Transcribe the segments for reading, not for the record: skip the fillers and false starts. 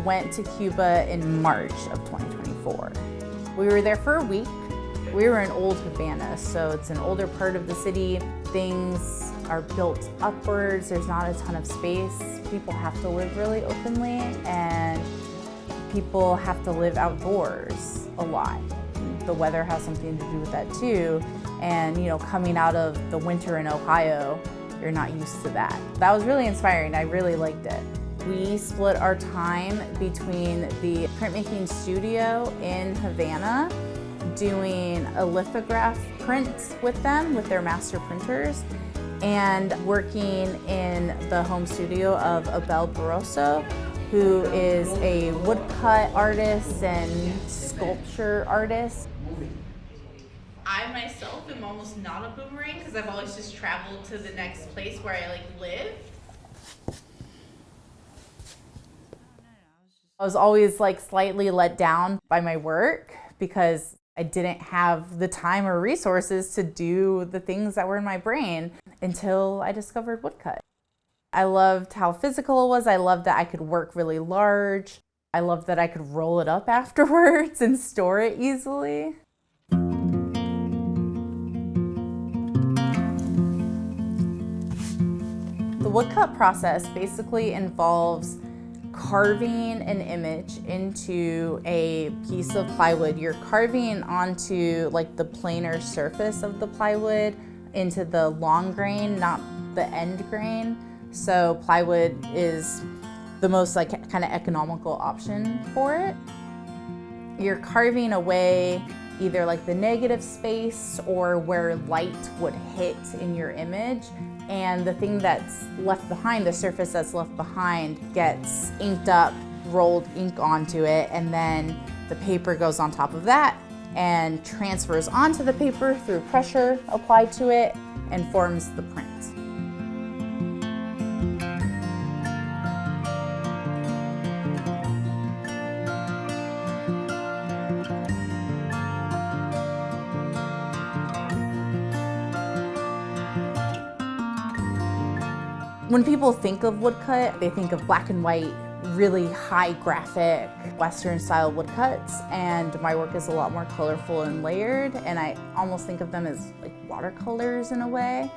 went to Cuba in March of 2024. We were there for a week. We were in Old Havana, so it's an older part of the city. Things are built upwards, there's not a ton of space. People have to live really openly, and people have to live outdoors a lot. The weather has something to do with that too. And coming out of the winter in Ohio, you're not used to that. That was really inspiring, I really liked it. We split our time between the printmaking studio in Havana, doing a lithograph print with them, with their master printers, and working in the home studio of Abel Barroso, who is a woodcut artist and sculpture artist. I myself am almost not a boomerang because I've always just traveled to the next place where I live. I was always slightly let down by my work because I didn't have the time or resources to do the things that were in my brain until I discovered woodcut. I loved how physical it was. I loved that I could work really large. I loved that I could roll it up afterwards and store it easily. The woodcut process basically involves carving an image into a piece of plywood. You're carving onto the planar surface of the plywood into the long grain, not the end grain. So plywood is the most kind of economical option for it. You're carving away either the negative space or where light would hit in your image, and the thing that's left behind, the surface that's left behind, gets inked up, rolled ink onto it, and then the paper goes on top of that and transfers onto the paper through pressure applied to it and forms the print. When people think of woodcut, they think of black and white, really high graphic, Western style woodcuts, and my work is a lot more colorful and layered, and I almost think of them as watercolors in a way.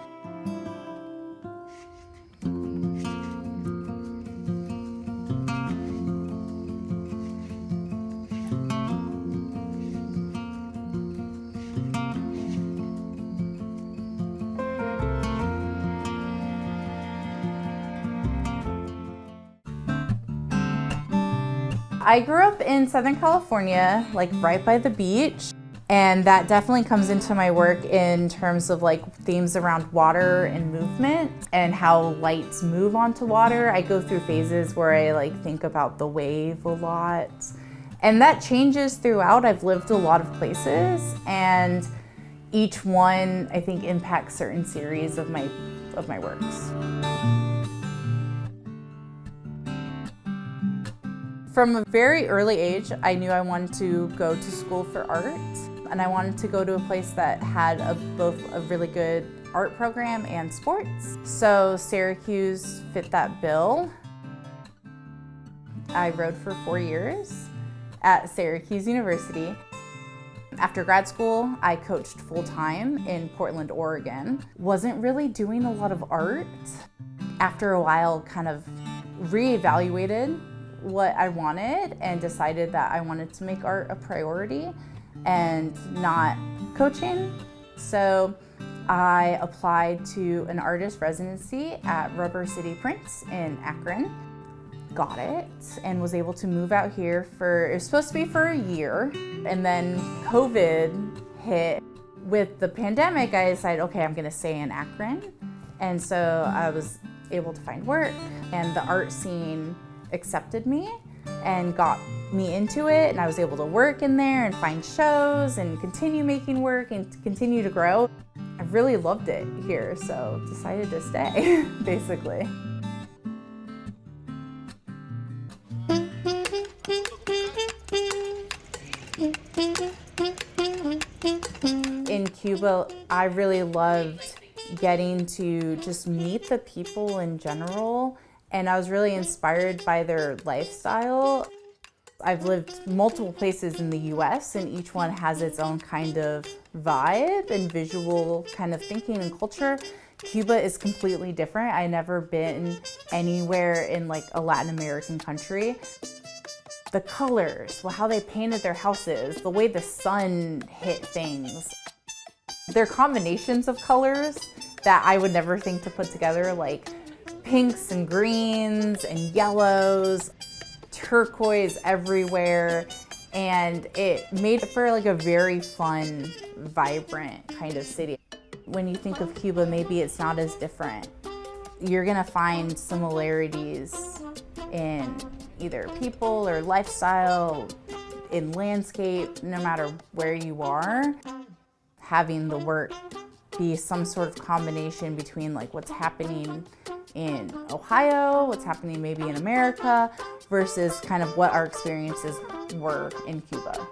I grew up in Southern California, right by the beach, and that definitely comes into my work in terms of themes around water and movement and how lights move onto water. I go through phases where I think about the wave a lot, and that changes throughout. I've lived a lot of places, and each one I think impacts certain series of my works. From a very early age, I knew I wanted to go to school for art, and I wanted to go to a place that had both a really good art program and sports. So Syracuse fit that bill. I rode for 4 years at Syracuse University. After grad school, I coached full-time in Portland, Oregon. Wasn't really doing a lot of art. After a while, kind of reevaluated what I wanted and decided that I wanted to make art a priority and not coaching. So I applied to an artist residency at Rubber City Prints in Akron, got it, and was able to move out here it was supposed to be for a year, and then COVID hit. With the pandemic, I decided, okay, I'm gonna stay in Akron. And so I was able to find work, and the art scene accepted me and got me into it, and I was able to work in there and find shows and continue making work and continue to grow. I really loved it here, so decided to stay, basically. In Cuba, I really loved getting to just meet the people in general, and I was really inspired by their lifestyle. I've lived multiple places in the US, and each one has its own kind of vibe and visual kind of thinking and culture. Cuba is completely different. I've never been anywhere in like a Latin American country. The colors, how they painted their houses, the way the sun hit things. They're combinations of colors that I would never think to put together, like pinks and greens and yellows, turquoise everywhere, and it made for like a very fun, vibrant kind of city. When you think of Cuba, maybe it's not as different. You're gonna find similarities in either people or lifestyle, in landscape, no matter where you are. Having the work be some sort of combination between like what's happening in Ohio, what's happening maybe in America, versus kind of what our experiences were in Cuba.